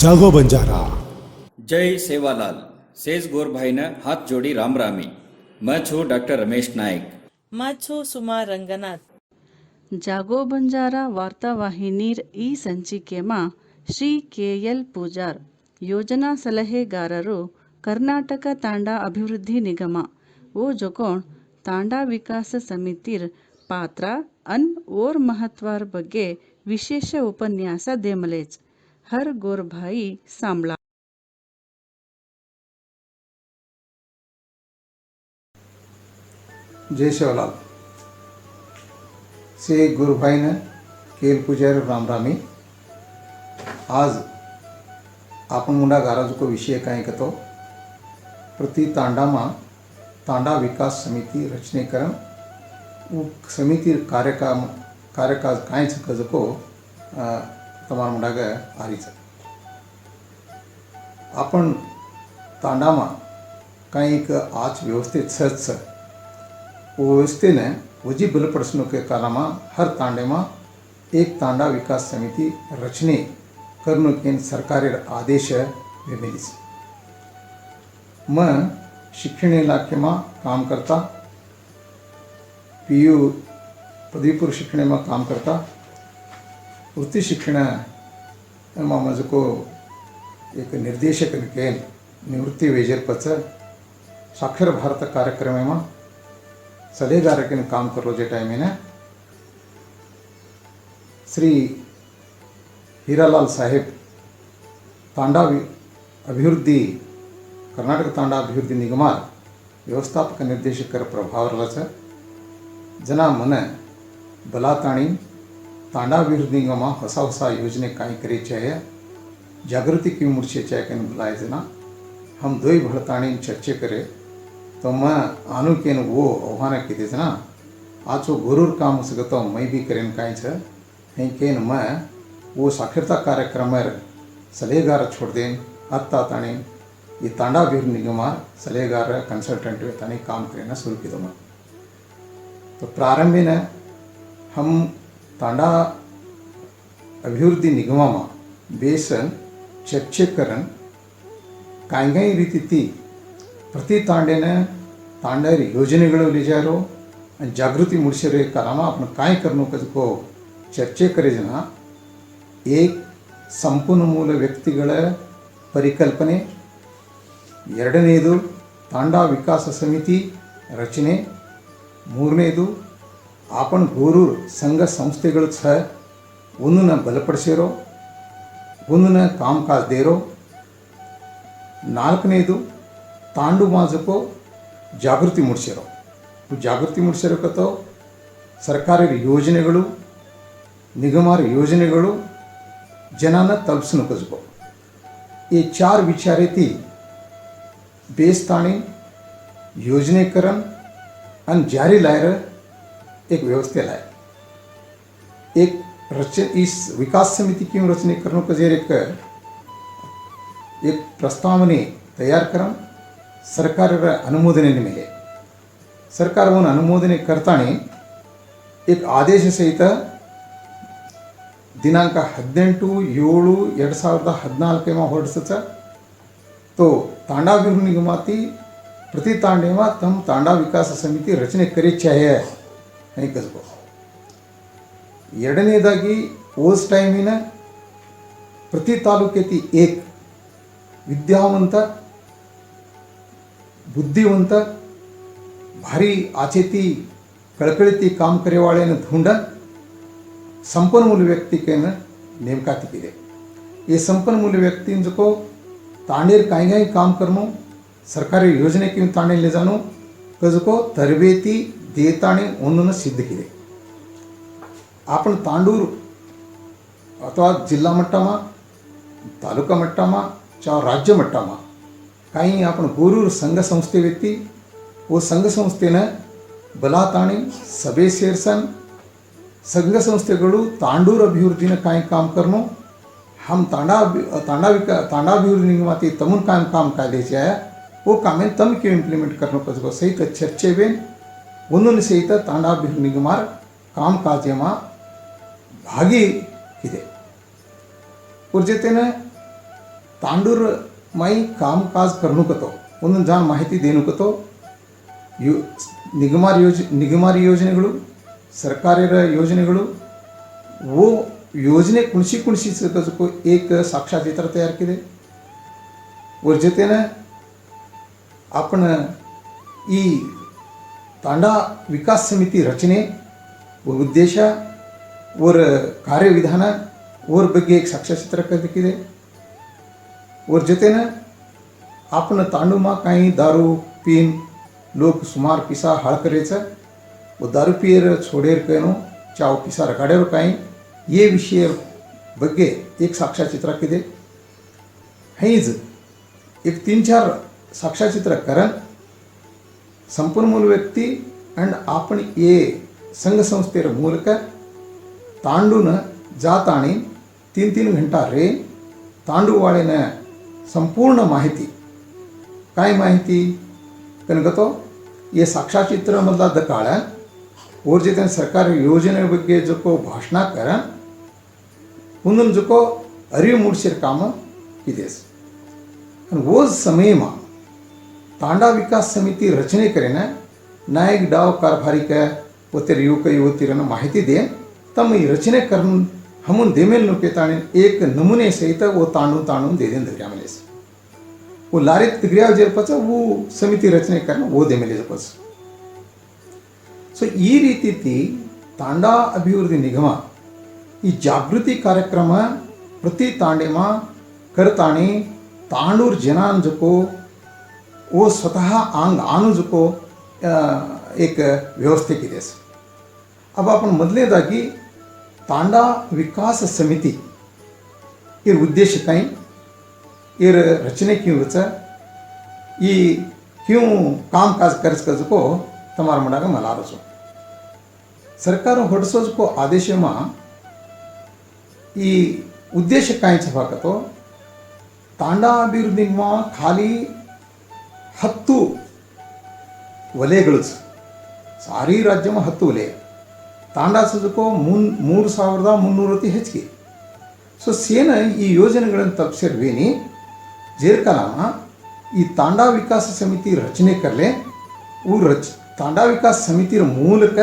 जागो बंजारा। जय सेवालाल सेज गोरभाई ने हाथ जोड़ी राम रामी। मैं छू डॉक्टर रमेश नायक. मैं छू सुमा रंगनाथ. जागो बंजारा ವಾರ್ತಾವಾಹಿನೀರ್ ಈ ಸಂಚಿಕೆಮ ಶ್ರೀ ಕೆ.ಎಲ್. ಪೂಜಾರ್ ಯೋಜನಾ ಸಲಹೆಗಾರರು ಕರ್ನಾಟಕ ತಾಂಡಾ ಅಭಿವೃದ್ಧಿ ನಿಗಮ ಓ ಜೊಕೋಣ್ ತಾಂಡಾ ವಿಕಾಸ ಸಮಿತಿರ್ ಪಾತ್ರ ಅನ್ ಓರ್ ಮಹತ್ವಾರ್ ಬಗ್ಗೆ ವಿಶೇಷ ಉಪನ್ಯಾಸ ದೇಮಲೇಚ್ ಹರ್ ಗೋರ್ಭಾಯಿ ಸಾಂಬ್ಳಾ. जय शिवलाल से गुरुभाई ने केल पुजारी रामरामी. आज आपण मुंडा गाराजू को विषय काय कतो प्रति तांडामा तांडा विकास समिति रचनेकरण उ समिति कार्यकाज काय कजको तमार मुंडा ग आरीच आपण तांडामा काय एक आज व्यवस्थित सच व्यवस्थेने वजी बलपडिसणूक के कालामा हर तांडे में एक तांडा विकास समिति रचने करने सरकारी आदेश मिलीस. मैं शिक्षण इलाके में काम करता PU पदवी पूर्व शिक्षण में काम करता वृत्ति शिक्षण में मजको एक निर्देशक के निवृत्ति वेजर पच साक्षर भारत कार्यक्रम में सलहेगार के काम कर रो जे टाइम में श्री हीरालाल साहेब तांडा अभिवृद्धि कर्नाटक तांडा अभिवृद्धि निगमार व्यवस्थापक निर्देशकर प्रभाव जना मन बलाताणी तांडा अभिवृद्धि निगम ಹೊಸ ಹೊಸ योजने काय करेचे है जागृति क्यों मुर्चे के बुलाए जना हम दो ही भड़ताणी चर्चे करे तो मैं आनु के वो आह्वान किए ना आज वो गुरूर काम सकता मैं भी करें कहीं के मैं वो साक्षरता कार्यक्रम सलहेगार छोड़ दें अत्ता ताणी ये तांडा अभिवृद्धि निगमार सलहेगार कंसल्टेंट तानी काम करना शुरू किया मैं. तो प्रारंभी ने हम तांडा अभिवृद्धि निगम में बेसन चर्चेकरण काही रीति थी प्रति तांडेने तांडा योजनेಗಳು लिजारो जागृति मुड़सेरो कालामा आपण काय करनो को चर्चे करे जना एक ಸಂಪನ್ಮೂಲ ವ್ಯಕ್ತಿಗಳ ಪರಿಕಲ್ಪನೆ, ಎರಡನೇದು ತಾಂಡಾ ವಿಕಾಸ ಸಮಿತಿ ರಚನೆ, ಮೂರನೇದು आपण गोरूर संघ संस्थेಗಳು ಸಹ ಒಂದನ್ನ ಬಲಪಡಿಸಿರೋ ಒಂದನ್ನ ಕಾಮಕಾಜ್ ದೇರೋ, ನಾಲ್ಕನೇದು तांडू माजको जागृति मुड़सेरो जागृति मुड़सेरो तो सरकारी योजनेಗಳು निगमार योजनेಗಳು जनान तलुपिसणु कजको ये चार विचारे थी बेस्ताणी योजनेकरण अन जारी लायर एक व्यवस्था लाए एक इस विकास समिति की रचने करने का जेर एक प्रस्तावने तैयार करम सरकार अनुमोदने मिले सरकार अनुमोदने करताने एक आदेश सहित दिनांक 18/7/2014 में ಹೊರಡಿಸುತ್ತೆ. तो तांडा अभिवृद्धि निगमाती प्रति तांडे में तम तांडा विकास समिति रचने करे चाहिए नहीं कसबो. ಎರಡನೇದಾಗಿ उस टाइमिನ प्रति तालुकेती एक विद्यावंत बुद्धिवंत भारी आचेती कळकळीती काम करेवाळे ढूंढ संपन्मूल व्यक्ति के नेमकाती की दे. ये संपन्मूल व्यक्ति को तांडेर काही काम करनो सरकारी योजने की तांडे ले जानो को तरबेती देताने उन्होंने सिद्ध की दे. आपण तांडूर अथवा जिल्हा मट्टामा तालुका मट्टामा चाहे राज्य मट्टामा काही आपण गोरूर संघ संस्थे व्यक्ती वो संघ संस्थेने बलाताणी सभे सेर्सन संघ संस्थेಗಳು तांडूर अभिवृद्धिने काय काम करनो हम तांडा अभिवृद्धि निगमाती तमुन काम कायदेचे आहे वो कामें तम क्यों इम्प्लीमेंट करनो कसको सहित चर्चे बेन उन्होंने सहित तांडा अभिवृद्धि निगमार काम काजेमा भागी ಇದೆ. ಅವ್ರ ಜೊತೆನೆ ತಾಂಡೂರು ಮೈ ಕಾಮಕಾಜ್ ಕರ್ನುಕತೋ ಒಂದೊಂದು ಜಾನ್ ಮಾಹಿತಿ ದೇನುಕತೋ ಯೋ ನಿಗಮಾರಿ ಯೋಜನೆಗಳು ಸರ್ಕಾರಿ ಯೋಜನೆಗಳು वो योजने कुणशी कुणशी को एक साक्षाचित्र तयार केले वर जतेनं आपण ಈ तांडा विकास समिती रचने व उद्देश वर कार्यविधान वर ಬಗ್ಗೆ एक साक्षाचित्र केले वर जतेनं आपण तांडूमा काही दारू पीन लोक सुमार पिसा हाळ करायचं व दारू पियर छोडेर कनो चाव पिसा रगाड्यावर काही ये विषय ಬಗ್ಗೆ एक साक्षाचित्र हैज एक 3-4 साक्षाचित्र करण संपन्मूल व्यक्ती अंड आपण ये संघ संस्थेर मूलक तांडून जात आणि 3-3 घंटा रे तांडूवाळेन संपूर्ण माहिती काय माहिती कनगतो ये साक्षाचित्र मधला दकाळ और जते सरकारी योजने ಬಗ್ಗೆ जो भाषण कर ಮುಂದೊಂದು जो अरिव मूडशेर काम किदेस वो समय में तांडा विकास समिति रचने करेन नायक डाव कारभारी का वतेर युवक युवतीरन माहिती दे तम ಈ रचने कर हमन देमेल नुके ताणे एक नमूने सहित वो ताणून दे देन दर्या मेलेस वो लारित क्रिया जेरपच वो समिति रचने करना वो देमेले जपस सो ಈ ರೀತಿ तांडा अभिवृद्धी निगम ಈ ಜಾಗೃತಿ ಕಾರ್ಯಕ್ರಮ प्रति तांडे में करताणी तांडूर जनान जको वो स्वतः आंग आनु जको एक व्यवस्थे की देस अब आपण ಮೊದಲನೇದಾಗಿ तांडा विकास समिति इर उद्देश्य कहीं इर रचने क्यों बचा ये क्यों काम काज कर जको तमार मडाग मला रचो सरकार ಹೊರಡಿಸೋ को आदेश में ಈ ಉದ್ದೇಶ काय छपाकतो तांडा अभिवृद्धि में खाली 10 ವಲಯಗಳು सारी राज्य में 10 ವಲಯ तांडा जो 3300 ಹೆಚ್ಚಿಗೆ ಸೊ ಸೇನ ಈ ಯೋಜನೆಗಳನ್ನು ತಪ್ಪಿಸಿರ್ವೇನಿ ಜೇರ್ಕಲಾಮ ಈ तांडा विकास समिति रचने करले वो तांडा विकास समिति ಮೂಲಕ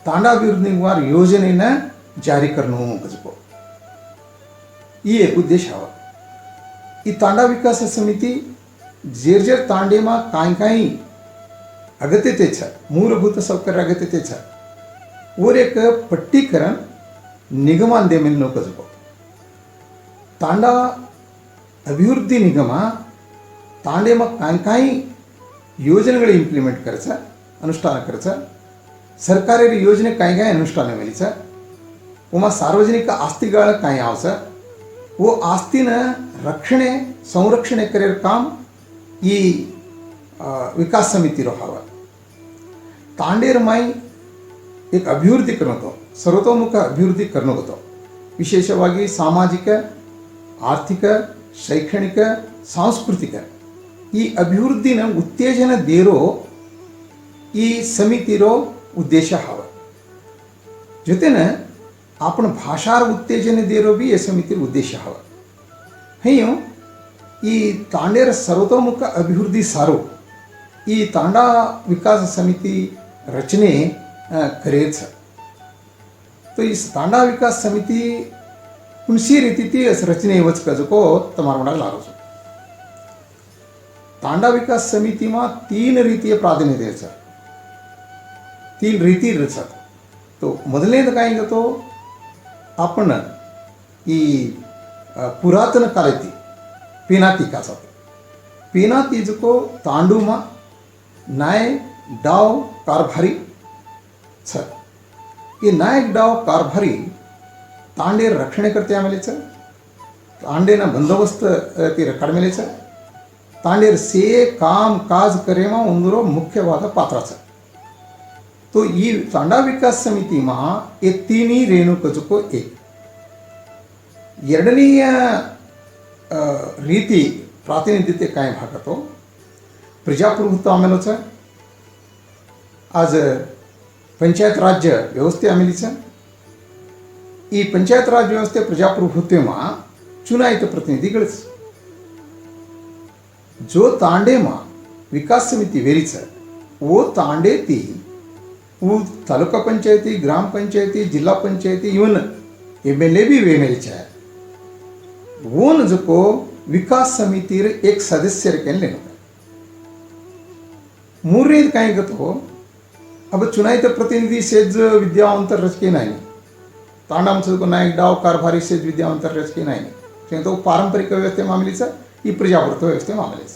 तांडा अभिवृद्धि योजनेನ जारी करनो गजको ये एक उद्देश्य हवा ई तांडा विकास समिति जेर तांडे में काही अगत्यते छ मूलभूत सौकर्य अगत्यते छ और एक पट्टीकरण निगमान दे मिलनो गजको तांडा अभिवृद्धि निगम तांडे में काही योजनेಗಳು इंप्लिमेंट करायचा अनुष्ठान करायचा सरकारी योजने काही अनुष्ठान मेलीचा उमा सार्वजनिक आस्तिಗಳ काही आवचा वो आस्तीन रक्षणे संरक्षणे करेर काम ई विकास समिति रहाव तांडेर माई एक अभिवृद्धि करनो सर्वतोमुख अभिवृद्धि करनो होतो विशेषವಾಗಿ सामाजिक आर्थिक शैक्षणिक सांस्कृतिक ಈ ಅಭಿವೃದ್ಧಿನ ಉತ್ತೇಜನ ದೇರೋ ಈ ಸಮಿತಿರೋ उद्देश हवा जतेन आपण भाषार उत्तेजन देरो भी ये समिति उद्देश्य हवा हेयो ई तांडेर सर्वतोमुख अभिवृद्धि सारो ई तांडा विकास समिति रचने करेच तो इस तांडा विकास समिति कुणसी रीति रचने वच कजको तमार मडा लारो तांडा विकास समिति में 3 ರೀತಿಯ ಪ್ರಾತಿನಿಧ್ಯ ಇದೆ 3 ರೀತಿ ಇರುತ್ತೆ तो ಮೊದಲನೇದು ಕಾಯಿಗतो आपण ಈ पुरातन कालती पेनाती का साथ पेनाती जो तांडू में नाय डाव कारभारी छ ये नायक डाव कारभारी तांडेर रक्षणे करते आमेले छ तांडेना बंदोबस्त ती रकाड मेले छ तांडेर से काम काज करेमा उंदरो मुख्यवाद पात्र छ तो ये तांडा विकास समिति में ये 3 रेणुकजको एक ಎರಡನೆಯ ರೀತಿ ಪ್ರಾತಿನಿಧ್ಯತೆ काय भागतो प्रजाप्रभुत्व आमेलो छ आज पंचायत राज्य व्यवस्थे आमेली छ ಈ पंचायत राज व्यवस्थे प्रजाप्रभुत्व में चुनायित प्रतिनिधिಗಳು जो तांडे मा विकास समिति वेरी छ वो तांडे ती वो तालुका पंचायती ग्राम पंचायती जिला पंचायती इवन एमएलए भी वे मेरे चाहे वो न जो को विकास समिति रे एक सदस्य के लेना मूरने काय गतो अब चुनायित प्रतिनिधि सेज विद्यावंत रचके नाही तांडा को नायक डाव कारभारी सेज विद्यावंत रचके नाही तो पारंपरिक व्यवस्थे मामलीचा ही प्रजाप्रभुत्व व्यवस्थे मामलेच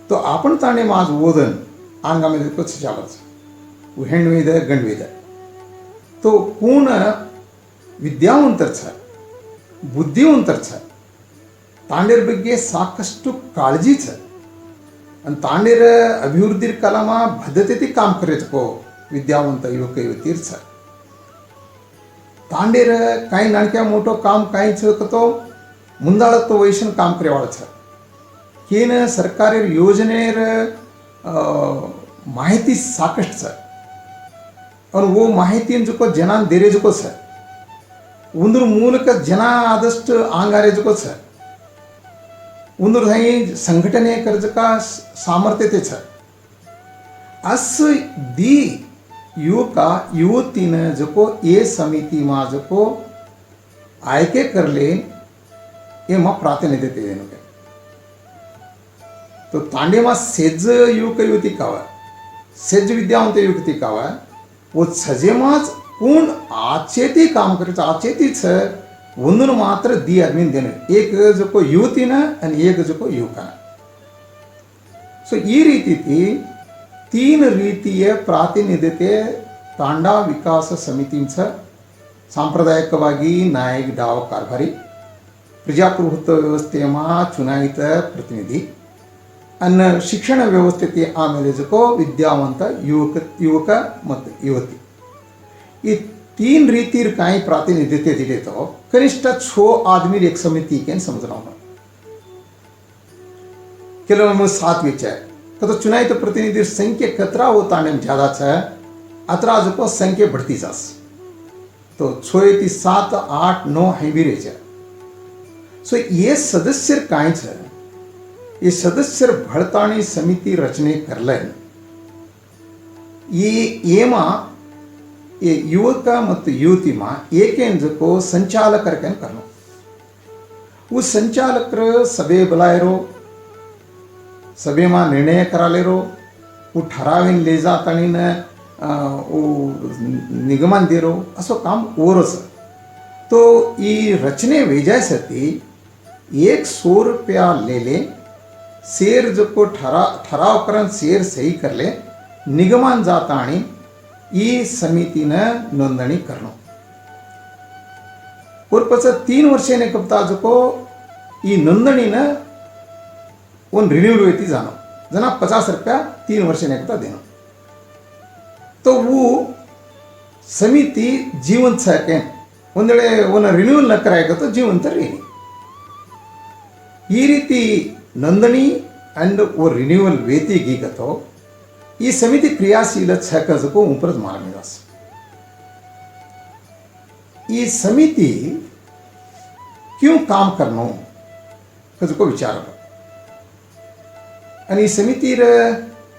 तो आपण तांडे माझ वोदन अंगामध्ये कुछ चालच ಹೆಣ್ವಿದ ಗಂಡ್ವಿದ तो पूर्ण ವಿದ್ಯಾವಂತರ छ ಬುದ್ಧಿವಂತರ छ ತಾಂಡೇರ ಬಗ್ಗೆ ಸಾಕಷ್ಟು ಕಾಳಜಿ छ आणि तांडेर अभिवृद्धी कालामा बद्धतेती काम करेच को विद्यावंत युवक युवतीर छ तांडेर काही नाणक्या मोठो काम काही छ तो ಮುಂದಾಳತ್ವ ವಹಿಸಿನ काम करेवाळ छ केन सरकारेर योजनेर माहिती साकष्ट छ और वो माहिती जो जन देरे जो छ उंदर मूलक जन आदस्ट आंगारे जो छ उंदर हई संघटने कर्ज का सामर्थ्य ते छ अस दी युवक युवतीन जो ये समिति मा जो आयके करले ये मा प्रातिनिधित्व देनु के तो तांडे मा सेज युवक युवती कावा सेज विद्यावंत युवती कावा वो सजेमाच पूर्ण आचेती काम करते आचेती छ ಒಂದನ್ನು ಮಾತ್ರ दी आदमी देने एक जो को युवतीನ आणि एक जो को युवकನ सो ಈ ರೀತಿ तीन ರೀತಿಯ ಪ್ರಾತಿನಿಧ್ಯತೆ ತಾಂಡಾ ವಿಕಾಸ ಸಮಿತಿಂಚ ಸಾಂಪ್ರದಾಯಿಕವಾಗಿ ನಾಯಕ डाव कारभारी प्रजाप्रभुत्व व्यवस्थेमा चुनायित प्रतिनिधी अन्न शिक्षण व्यवस्थेते आमेಲೆ जो विद्यावंत युवक ಮತ್ತು युवती ये तीन रीति काही प्रातिनिधित्व दिले तो कनिष्ठ 6 आदमी एक समिति के समझना ಕೆಲವೊಮ್ಮೆ 7 विचार तो चुनायित प्रतिनिधि संख्या कतरा वो तांडे में ज्यादा छ अतरा जो संख्या बढ़ती जास तो 6 ती 7 8 9 है भी रह जाए सो ये सदस्य काय छ ये सदस्य भड़ताणी समिति रचने करले ये येमा ये युवक ಮತ್ತು युवती मा ಏಕೇನ್ को संचालकर के करनो वो संचालकर सभे बुलायरो सभे मा निर्णय करालेरो वो ठरावीन ले जातानी न वो निगमन देरो असो काम ओरस तो ई रचने वेजायसाठी 100 रुपया ले ले शेर जो को ठराव करन शेर सही करले निगमन जातानी ಈ ಸಮಿತಿನ ನೋಂದಣಿ करनो और पछा 3 वर्षाने कपता जो ई नोंदणीन उन रिन्यूअल वेती जानो जना 50 रुपया 3 वर्षाने कपता देनो तो वो समिति जीवंत सके ಒಂದೆಳೆ उन रिन्यूअल न करायक तो जीवंत रहेनी ಈ ರೀತಿ नोंदणी एंड वो रिन्यूअल वेती गीगतो ये समिति क्रियाशील छकज को ऊपर मालूम ये समिति क्यों काम करनो कज को विचार आणि समिति रे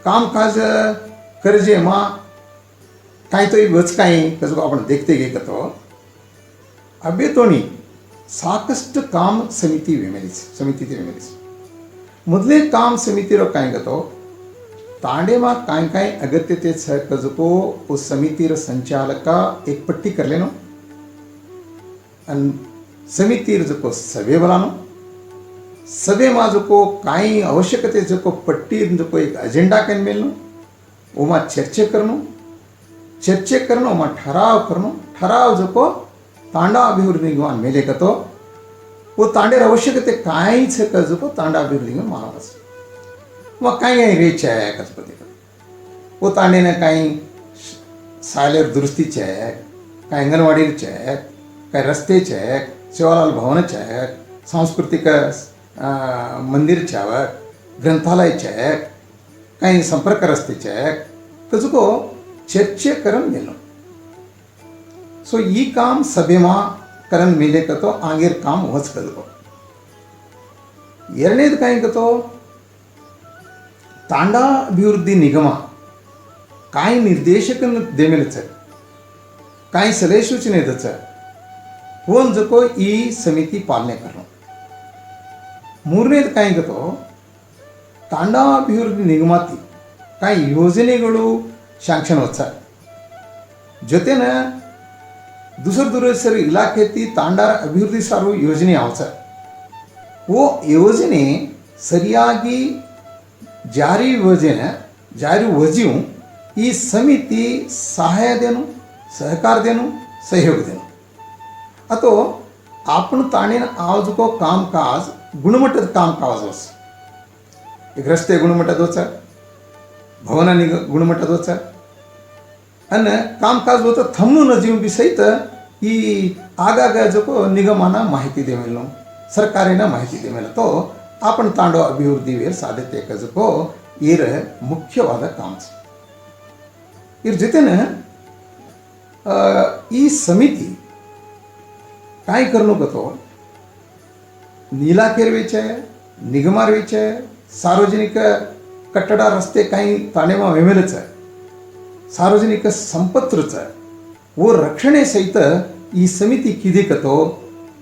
काम काज करजे मा काय तो वच काय कज को आपण देखते गे कतो अबे तोनी साकष्ट काम समिति वेमेलीस ಮೊದಲೇ काम समिति रो काय गतो तांडे मा काय काय अगत्यते छ कजको उस समिति र संचालक एक पट्टी कर लेनो अन समिति र जको सभे बनानो सभे मा जको काय आवश्यकते जको पट्टी जको एक एजेंडा कन मेलनो ओमा चर्चा करनो ओमा ठराव जको तांडा अभिवृद्धि निगमान मेले कतो वो तांडेर आवश्यकते काय छ कजको तांडा अभिवृद्धि निगम महावास वह काही रेच आहे कसपती वो तांडे ने काही शालेर दुरुस्तीचे आहे काही अंगणवाडीचे आहे काही रस्तेचे आहे सेवालाल भवनचे आहे सांस्कृतिक मंदिरचे आहे ग्रंथालयाचे आहे काही संपर्क रस्तेचे आहे तसको चर्चे करून गेलो सो ई काम सभेमा करण मेले कतो आंगेर काम वच कदको ಎರಡನೇದು काय कतो ತಾಂಡಾ ಅಭಿವೃದ್ಧಿ ನಿಗಮ काय निर्देशकन देमेलच काय सलहे सूचनेतच होन जको ಈ ಸಮಿತಿ ಪಾಲನೆ ಕರ್ನು ಮೂರನೇದು काय ಗतो ತಾಂಡಾ ಅಭಿವೃದ್ಧಿ ನಿಗಮಾತಿ काय ಯೋಜನೆಗಳು ಶಾಂಕ್ಷನ್ ವಚ್ಚ ಜೊತೆನ दुसर इलाख्याती तांडा अभिवृद्धी सारू योजने आवच वो योजने ಸರಿಯಾಗಿ ಜಾರಿ ವಜಿವು ಈ ಸಮಿತಿ सहाय्य देणं सहकार देणं सहयोग देणं अतो आपण ताणेन आज को कामकाज गुणमट्टद कामकाज वस एक रस्ते गुणमट्टद वच भवनानी गुणमट्टद वच अन कामकाज होतं थंबून जीव बी सहित ಈ ಆಗಾಗ ಜೊಕೋ ನಿಗಮನ ಮಾಹಿತಿ ದೇಮೇಲೆ ಸರ್ಕಾರಿನ ಮಾಹಿತಿ ದೇಮೇಲೆ तो आपण तांडव अभिवृद्धी वेर साधते कजको इर मुख्यवाद काम इर जतेन ಈ समिति काय करनो गतो इलाखेर वेचे निगमार वेचे सार्वजनिक कट्टडा रस्ते काही ताणेमा वेमेलच सार्वजनिक संपत्रच वो रक्षणे सहित ಈ समिति किदे कतो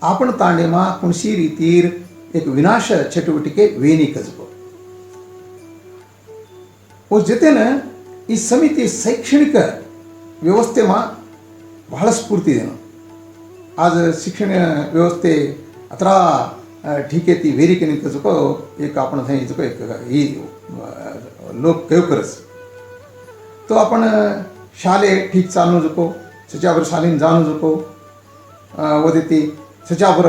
आपण तांडेमा कोणशी ರೀತಿರ್ एक विनाश चटुवटिके वेनी कजको वो जतेन ಈ समिति शैक्षणिक व्यवस्थेमा ಬಹಳ स्फूर्ती देणं आज शिक्षण व्यवस्थे अत्रा ठीक आहे ती वेरी केली कजको एक आपण थंय जको एक ही लोक केव करस तो आपण शाले ठीक चालू जको सच्यावर शालीन जाणू जको वदेती सच्यावर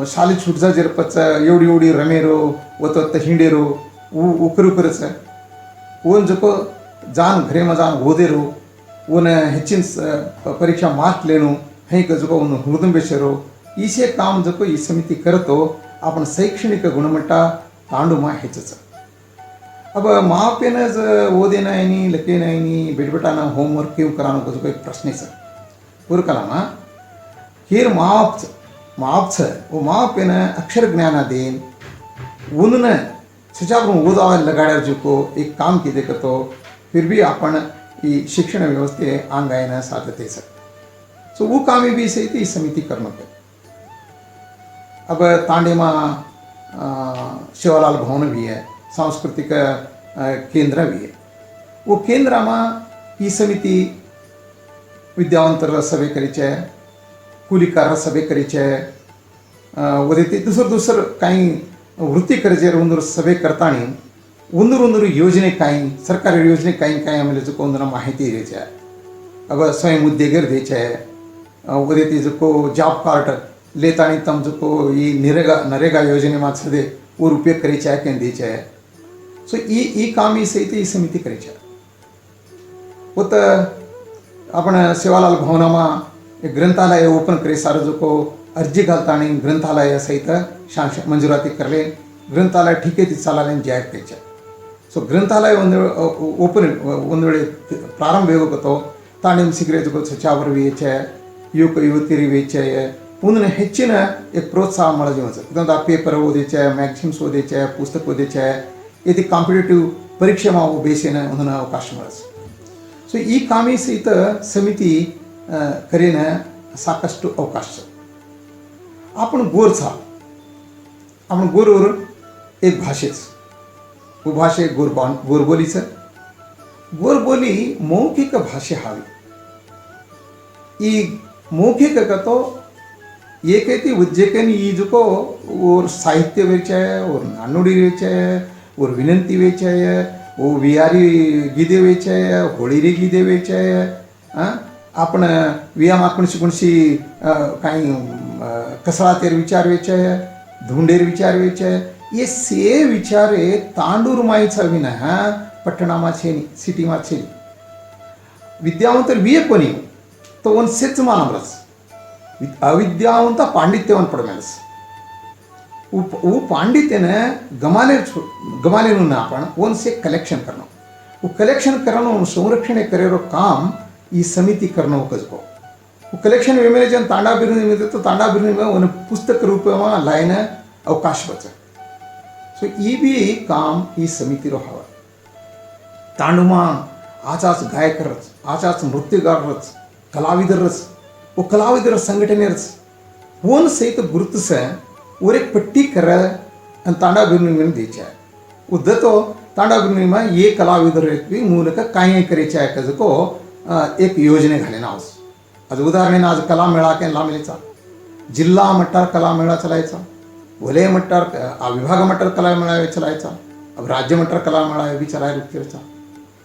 शाली छुटजा जर पच एवढी रमेरो वत हिंडेरो उकरू करच ओन जको जान घरेमा जान ओदेरो ओन ಹೆಚ್ಚಿನ परीक्षा मार्क लेनो हे जको ओन हुदंबेशरो इसे काम जको ಈ समिति करतो आपण शैक्षणिक गुणमट्टा तांडूमा ಹೆಚ್ಚच अब मापेन ज ओदेना आयनी लकेना आयनी बेटबेटाना होमवर्क केव करानो जको एक प्रश्न सर पूर कलामा हिर माप वो मापेन अक्षर ज्ञान देन उनन सचावर ओदावा लगाड्यार जुको एक काम किदे करतो फिर भी आपण ಈ ಶಿಕ್ಷಣ ವ್ಯವಸ್ಥೆ ಆಂಗಾಯನ ಸಾಧ್ಯತೆ ಸರ್ सो वो कामे भी सहित ಈ समिति करनो के अब तांडे में शिवालाल भवन भी है सांस्कृतिक केंद्र भी है वो केंद्र में ಈ समिति विद्यावंतर सभे करीचे कुलीकार सभे करीचे वो रीती दुसर काही वृत्ती करजेर ಒಂದು सभे करतानी ಒಂದೊಂದು ಯೋಜನೆ काही सरकारी योजने काही आम्हाला जो कोण माहिती द्यायची अब स्वयं उद्योगर द्यायचे वो रीती जो जॉब कार्ड लेतानी तम जो ಈ नरेगा योजनेમાં सदे वो उपयोग करायचे आहे की द्यायचे सो ई काम ही सहित ही समिति करायची होत आपण शिवालाल भवनामा एक ग्रंथालय ओपन करे सारे जो अर्जी घालतानी ग्रंथालय सहित मंजुराती करले ग्रंथालय ठीक आहे ती चालाले जाहीर करायचे सो ग्रंथालय ओपन ಒಂದು ವೇಳೆ ಪ್ರಾರಂಭ ಹೋಗುತ್ತೋ ತಾಣಿನ ಸಿಗರೆ ಜಗೋ ಸಚಾವರ ವೇಚೆ युवक युवती वेचे उन्हें ಹೆಚ್ಚಿನ एक प्रोत्साह मला जीवन इतना पेपर ओदेचे मैगझिन्स ओदेचे पुस्तक ओदेचे यदि कॉम्पिटिटिव परीक्षा में वो बेसेन उन्हें अवकाश मिळस सो ಈ कामी सहित समिति करेन साकಷ್ಟು अवकाश आपण गोरचा आपण गोरवर एक भाषेच वो भाषे गोरबोलीचं गोरबोली मौखिक भाषे हावी ಈ मौखिक का तो ये कहती उज्जैकन ये जो को और साहित्य वेच है और नानुड़ी वेच है और विनंती वेच है वो विहारी गीते वेच है होळीरी गीते वेच है आपण वियाम कोणशी काही कसळातेर विचार वेच है धुंडेर विचार वेच है ये से विचारे तांडूर माईचा विना पट्टणामा छेनी सिटीमा छेनी विद्यावंतर विये कोणी तो ಒಂದು ಸೆಚ್ ಮಾನವರಸ್ ಅವಿದ್ಯಾವಂತ ಪಾಂಡಿತ್ಯವನ್ನು ಪಡಮೇಲಸ್ वो पांडित्य ने गमाले ना आपण वन से कलेक्शन करना वो कलेक्शन करना संरक्षण करेरो काम ई समिति करना कसको वो कलेक्शन वेमेले जन तांडा बिरणी में तो तांडा बिरणी में वन पुस्तक रूप में लाइन अवकाश बचे सो ई बी काम ही समितीरो हवा तांडुमा आचाच गायकरच आचाच नृत्यगारच कलाविदरच वो कलाविदर संघटनेरच ओन सहित गुरुत्स और एक पट्टी कर तांडा अभिनय दीचा उद्दतो तांडा अभिनय में ये कलाविदर मूलक काय करायचे आहे कजको एक योजने घाले ना आज उदाहरण आज कला मेळा के लांबलेचा जिल्हा मट्टार कला मेळा चलायचा वलय मट्टार विभाग मट्टार कला मेळा चलायचा अब राज्य मट्टार कला मेळा भी चलाय रुकतेचा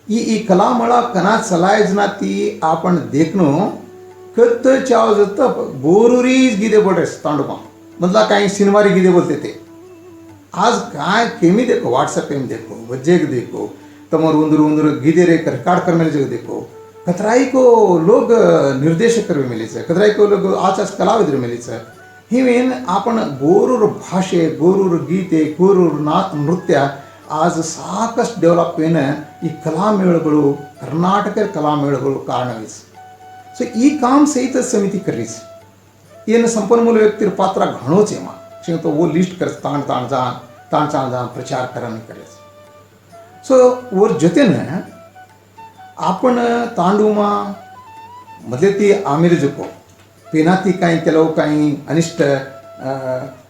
ई कला मेळा कना चलाय जना ती आपण देखनो कत चाव जत बोरुरीज गिदे बडस तांडुमा मतलब काही सिनेमारी गिदे बोलते ते आज काय केमी देखो व्हाट्सएप में देखो वज्जेक देखो तमर उंदर उंदर गिदे रे रिकॉर्ड करने जग देखो कतराई को लोग निर्देशक करवे मिले छे कतराई को लोग आचास कलाविदर मिले छे हिवेन आपण गोरूर भाषे गोरूर गीते गोरूर नृत्य आज साकಷ್ಟು ಡೆವಲಪ್ ಈ ಕಲಾ ಮೇಳಗಳು ಕರ್ನಾಟಕ ಕಲಾ ಮೇಳಗಳು ಕಾರಣವಿದೆ ಸೊ ಈ કામ સહિત સમિતિ કરી છે એને સંપન્નમૂલ વ્યક્તિ પાત્ર ઘણો છે એમાં છે તો वो लिस्ट कर ताण जान प्रचार करने करे सो और ಜೊತೆನೆ आपण तांडूमा मधले ती आमिर जको पेनाती काही ಕೆಲವು काही ಅನಿಷ್ಟ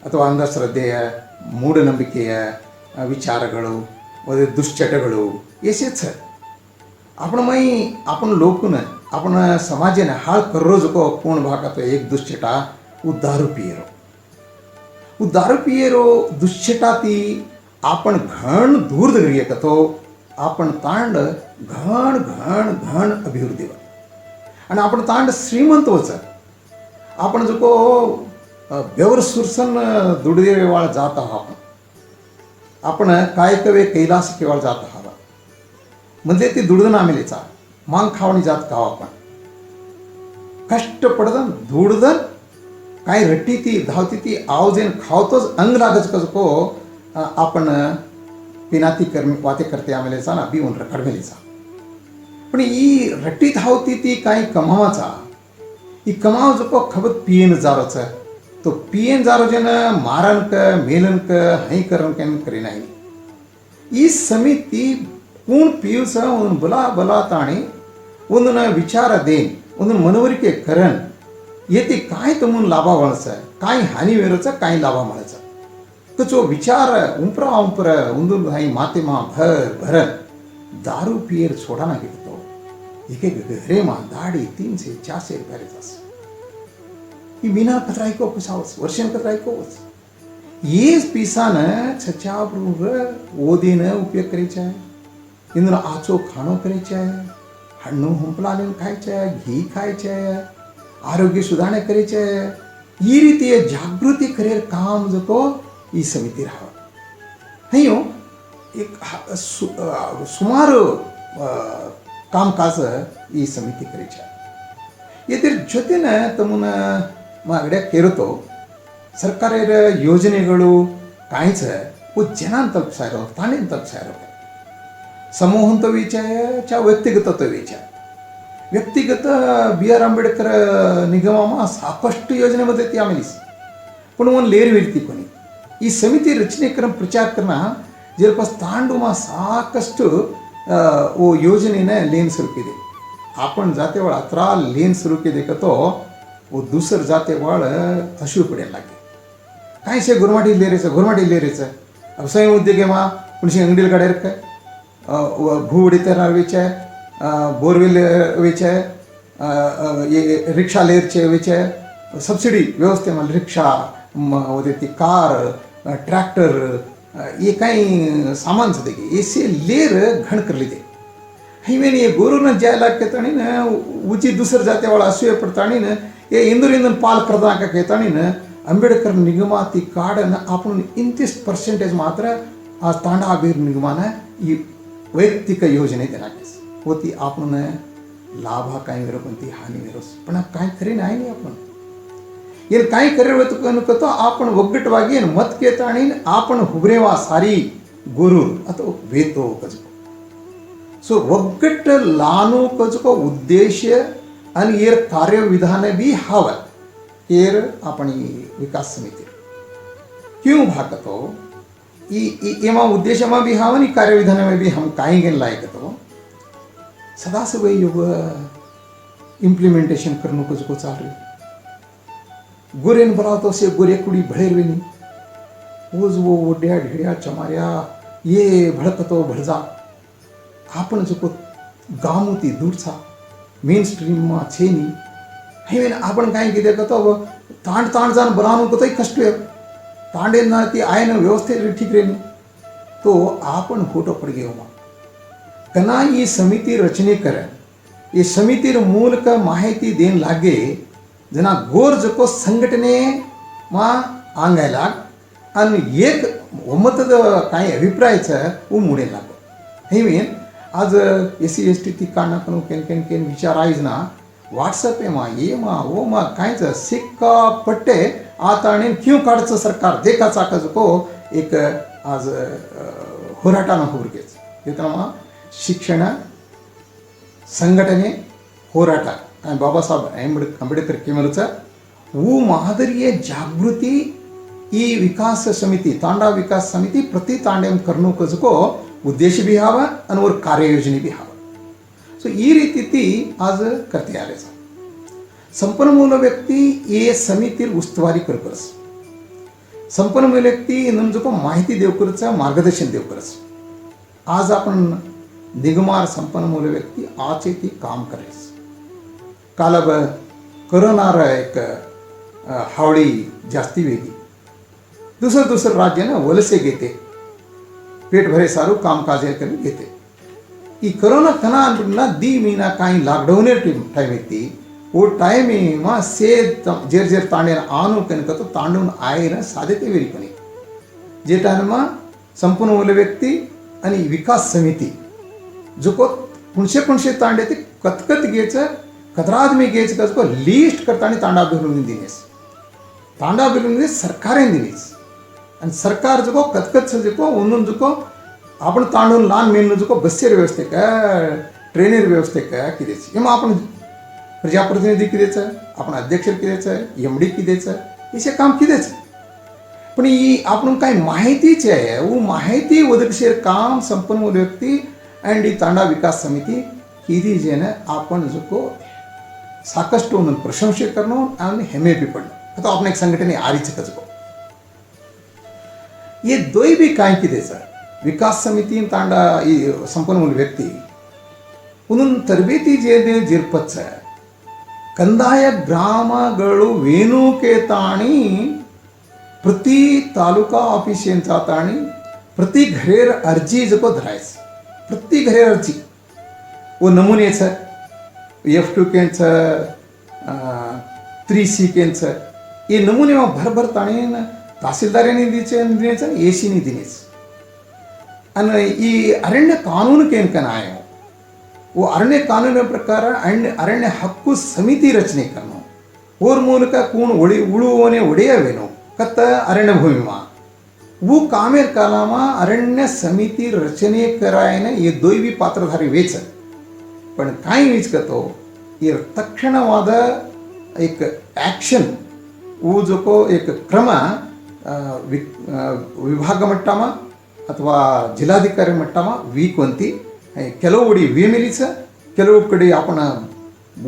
ಅಥವಾ ಅಂಧಶ್ರದ್ಧೆಯ ಮೂಢನಂಬಿಕೆಯ विचारಗಳು व दुश्चटಗಳು येसेच आपण लोकन आपण समाजेने हाळ कररो जको कोण भागात एक दुश्चटा दारू पियेरो दुश्चटा ती आपण घण दूर धरी येतो आपण तांड घण घण घण अभिवृद्धी आणि आपण तांड श्रीमंत वच आपण जको बेवर सुरसन दुडदे वाळ जात आहोत आपण कायकवे कैलास केवळ जात हवा म्हणजे ती दुडदन आमेलेचा मांग खावणी जात खाव आपण कष्ट पडदन दुडदन काय रट्टी ती धावती ती आवजेन खावतोच अंग लागच कसको आपण पिनाती कर्मी वाते करते आमेलेचा ना बी उन रखडमेलेचा पण ई रट्टी धावती ती काही कमावाचा ई कमाव जको खबत पियेन जारोच तो पियन जारो जन मारन क मेलन क हई करन के करे नहीं ई समिति पूर्ण पियुस उन बला बला ताणी उन विचार देन उन मनवरिके करन येते काय तुमून लाभा वळच काय हानी वेरच काय लाभा मळच कचो विचार उंपरा उंपर उंदुन हई माते मा भर भर दारू पियर छोड़ा ना गिरतो एक एक घरे मा दाड़ी 3 से 4 से रुपये जास ಈ ಮೀನಾ ಕತ್ರಾಯ್ಕೋ ಕುಸಾವಸ್ ವರ್ಷನ್ ಕತ್ರಾಯ್ಕೋವಸ್ ಏಸ್ ಪೀಸಾನ छचाब्रूर ಓದಿನ ಉಪಯೋಗ ಕರೀಚಾಯ ಇಂದ್ರ ಆಚೋ खाणो ಕರೀಚಾಯ ಹಣ್ಣು ಹಂಪಲಾಲೆನ್ खायचाय घी खायचाय आरोग्य सुधारणे करेचाय ಈ ರೀತಿಯ ಜಾಗೃತಿ ಕರೆಯ काम जको ಈ ಸಮಿತಿ राहावा हयो एक सुमार कामकाज ಈ समिती करेचाय येते ಜೊತೆನ ತಮ್ಮನ मागड्या केरतो सरकारेर योजनेಗಳು काहीच वो जनान तलपसायरो ताणेन तलपसायरो समूहंत विचाय च्या व्यक्तिगत विचाय व्यक्तिगत BR आंबेडकर निगमामा साकಷ್ಟು योजनेमध्ये ती आमेलीस पण वन लेर वेळती कोणी ಈ ಸಮಿತಿ ರಚನೆ करन प्रचार करना जेलपास तांडुमा साकಷ್ಟು वो योजनेने लेन सुरू केले आपण जाते वळ अत्रा लेन सुरू केले तो वो दूसर जाते वळ हशू पडेल लागे काय से गुरमाटी ले रेचं अब स्वयं उद्योगे मा कुणशी अंगडील गाड्यार काय भू उडीतरार वेचाय बोरवेल वेचाय रिक्षा लेरचे वेचाय सब्सिडी व्यवस्थे मा रिक्षा ती कार ट्रॅक्टर ये काही सामान देगे ऐसे लेर घण कर ली दे हिवेन ये गोरून जायला केताणी न उची दुसर जाते वाला असूये पडताणी न ये इंदूर पाल करदा का केताणी न अंबेडकर निगमाती काढन आपण 29% मात्र आज तांडा अभिर निगमान ಈ वैयक्तिक योजने देना होती आपण लाभा काही वेरो पण ती हानी वेरोस पण काय करी नाही आपण ಏನು ಕಾಯಿ ಕರೆಯಬೇಕು ಅನ್ನಕತ್ತೋ आपण ಒಗ್ಗಟ್ಟವಾಗಿ ಏನು ಮತ್ ಕೇತಾಣಿ आपण ಹುಬ್ರೇವಾ ಸಾರಿ ಗುರು ಅಥವಾ ವೇತೋ ಕಜಕೋ सो ಒಗ್ಗಟ್ಟ लानो कजको उद्देश्य आणि येर कार्यविधान भी हवा येर आपण विकास समिती क्यों भागतो એમાં ઉદ્દેશમાં બી હાવ ને કાર્યવિધાનમાં બી હમ કાંઈ ગેન લાયક હતો सदा से वही योग इम्प्लीमेंटेशन करने को चाल रही गोरेन बराव तो से गोरे कुड़ी भड़ेर भी नहीं वो ओड्या ढेड्या चमार्या ये भड़कतो भड़जा आपण जो गामूती दूर था मेन स्ट्रीम में छे नहीं हे आपण काय किती करतो तांड तांड जाण बनावणं कोतही कष्ट आहे तांडे ना ती आहे ना व्यवस्थित ठीक रेनी तो आपण फोटो पड़ गयो कना ये समिति रचने कर ये समिति मूल का माहिती देन लागे जना गोर जको संघटने मा आंगायला आणि एक ಒಮ್ಮತ काय अभिप्राय वो मुडे लागो हे मीन आज एस सी एस टी ती काढणं पण केन विचार आयज ना व्हाट्सअप मा ये मा वो मा कायच सिक्का पट्टे आता आणि क्यों काढचं सरकार देखा चाकच को एक आज होराटानं होरगेच येतना शिक्षण संघटने ಹೋರಾಟ ಬಾಬಾ ಸಾಹೇಬ್ ಅಂಬೇಡ್ಕರ್ ಕೇಮರುಚ वो मादरीय जागृति ई विकास समिति तांडा विकास समिति प्रति तांडेम करनो को उद्देश्य भी हवा आणि वर कार्ययोजने भी हवा सो ಈ ರೀತಿ ती आज करते आले संपन्नमूल व्यक्ती ये समिती उस्तवारी करस संपन्नमूल व्यक्ती नमजको माहिती देव करच मार्गदर्शन देव करस आज आपण निगमार संपन्नमूल व्यक्ती आचे ती काम करेस काल कोरोनार एक हावड़ी जास्ती वेगी दुसरं राज्य ना वलसे घेते पेट भरे सारू काम काज करून घेते ಈ ಕೊರೋನಾ ಕನ ಅಂದ್ಬಿಟ್ನ दी ಮೀನಾ ಕಾಯಿ ಲಾಕ್ಡೌನ್ टाइम इत्ती वो टाइम मा से जेर जेर तांडेन आनु कनक तो तांडून आयन साध्यते वेरी कोणी जे टाइम मा संपूर्ण मूल व्यक्ती आणि विकास समिती जो को पुणशे तांडे ते कतकत घ्यायचं कतराद मी घ्यायचं कसं लिस्ट करताना तांडा बिरून दिनेस तांडा बिरून सरकारेन दिनेस आणि सरकार जो कतकत जो को उन्नून जो आपण तांडून लहान मेन जो बसेर व्यवस्थे का ट्रेनेर व्यवस्थे का कितेच मग आपण प्रजाप्रतिनिधी कितेच आपण अध्यक्ष कितेच एम डी कितेच हे काम कितेच पण ही आपण काय माहितीच आहे वो माहिती ಒದಗಿಸಿರ काम संपन्न व्यक्ती ಅಂಡ್ ಈ ತಾಂಡಾ ವಿಕಾಸ್ ಸಮಿತಿ किदी जेने आपण जो ಸಾಕಷ್ಟು ಒಂದು ಪ್ರಶಂಸೆ करनो आणि ಹೆಮ್ಮೆ भी पड़नो तो आपण एक संघटने आरीच कजको ये दोई भी काय कितेच विकास समिती तांडा ಈ संपन्न व्यक्ती ಒಂದೊಂದು ತರಬೇತಿ ಜಿರ್ಪಚ್ಚ ಕಂದಾಯ ಗ್ರಾಮಗಳು ವೇಣುಕೆ ताणी प्रति तालुका ऑफिस यांचा ताणी प्रति घरेर अर्जी जको धरायच प्रति घरेर अर्जी वो नमुनेचं F2 केंचं 3C केंचं ये नमुने भरभर ताणी तहसीलदारांनी दिनेचं एसीनी दिनेच आणि ಈ ಅರಣ್ಯ ಕಾನೂನು केन आहे वो अरण्य कानून प्रकार अरण्य हक्ಕು समिति रचने करनो और ಮೂಲಕ कोण ಉಳುವನೆ ಒಡೆಯವೇನೋ कत अरण्य भूमि में वो कामेर कालामा अरण्य समिति रचने करायने ये दोई भी पात्रधारी वेच पण काय वीज करतो ये तक्षणवाद एक एक्शन वो जो को एक क्रम विभाग मट्टामा अथवा जिल्हाधिकारी मट्टामा वीकवंती ಕೆಲವು ಉಡಿ ವಿಮೆಲಿच ಕೆಲವು कಡೆ आपण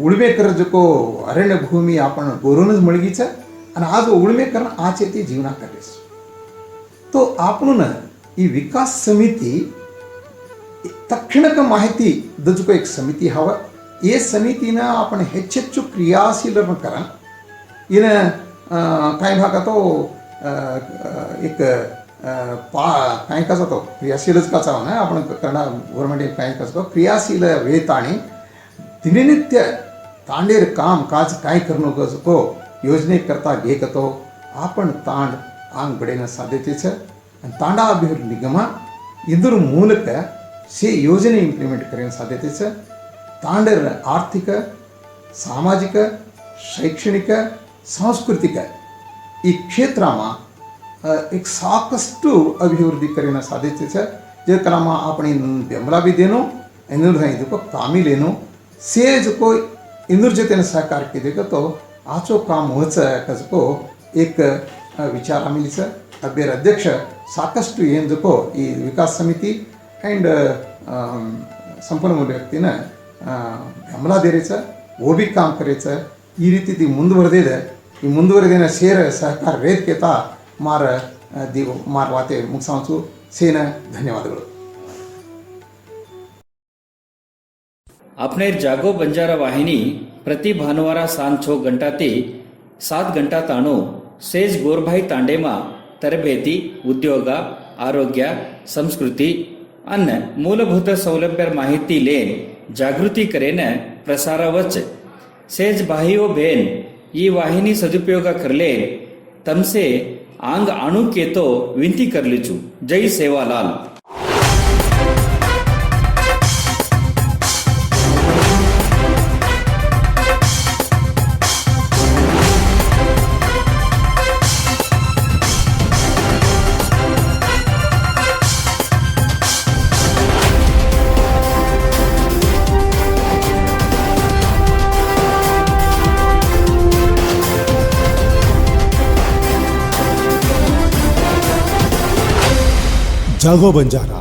उळमे कर जो अरण्य भूमी आपण गोरूनच मळगीच आणि आज उळमे करण आचे ती जीवना करेस तो आपण ಈ विकास समिति तक्षणक माहिती दजुको एक समिति हवा ये समितीना आपण ಹೆಚ್ಚೆಚ್ಚು क्रियाशील करा इन काय भागा तो एक काय कसा तो क्रियाशीलच कसा ना आपण करणा गव्हर्नमेंट काय कसं क्रियाशील वेताणी दिननित्य तांडेर काम काज काय करणं कसो योजने करता घेकतो आपण तांड आंग बडेन साध्यतेचं आणि तांडा अभिवृद्धी निगम इदर ಮೂಲಕ से योजने इंप्लिमेंट करेन साध्यतेचं तांडेर आर्थिक सामाजिक शैक्षणिक सांस्कृतिक ಈ ಕ್ಷೇತ್रमा एक ಸಾಕಷ್ಟು अभिवृद्धि करेना साध्यतेच जे कलामा आपण बेंबला भी देनो इंदुर ಇದಕ್ಕೋ कामी लेनो से जो इंदुर जतेन सहकार केले तो आचो काम होच कसको एक विचार आमिलीच अभ्यर अध्यक्ष साकಷ್ಟು ಏನದಕ್ಕೋ ಈ ವಿಕಾಸ ಸಮಿತಿ ಆ್ಯಂಡ್ संपन्मूल व्यक्तीनं बेंबला द्यायचं ओबी काम करायचं ಈ ರೀತಿ ती ಮುಂದುವರೆದಿದೆ ಈ ಮುಂದುವರೆದಿನ ಸೇರ ಸಹಕಾರ ವೇದಿಕೆತ ಮಾರ ವಾತೆ ಮುಗಿಸಾಂಚು ಸೇನ ಧನ್ಯವಾದಗಳು. आपणेर जागो बंजारा वाहिनी प्रति भानुवारा सांज 6 घंटा ते 7 घंटा ताणो सेज गोरभाई तांडेमा तरबेती उद्योग आरोग्य संस्कृती अन्न ಮೂಲಭೂತ ಸೌಲಭ್ಯರ ಮಾಹಿತಿ ಲೇನ್ ಜಾಗೃತಿ ಕರೆನ ಪ್ರಸಾರವಚ್ಚ सेज भाइयों बहन ये वाहिनी सदुपयोग करले तमसे आंग आणू के तो विनती कर लीचू. जय सेवालाल. जागो बंजारा.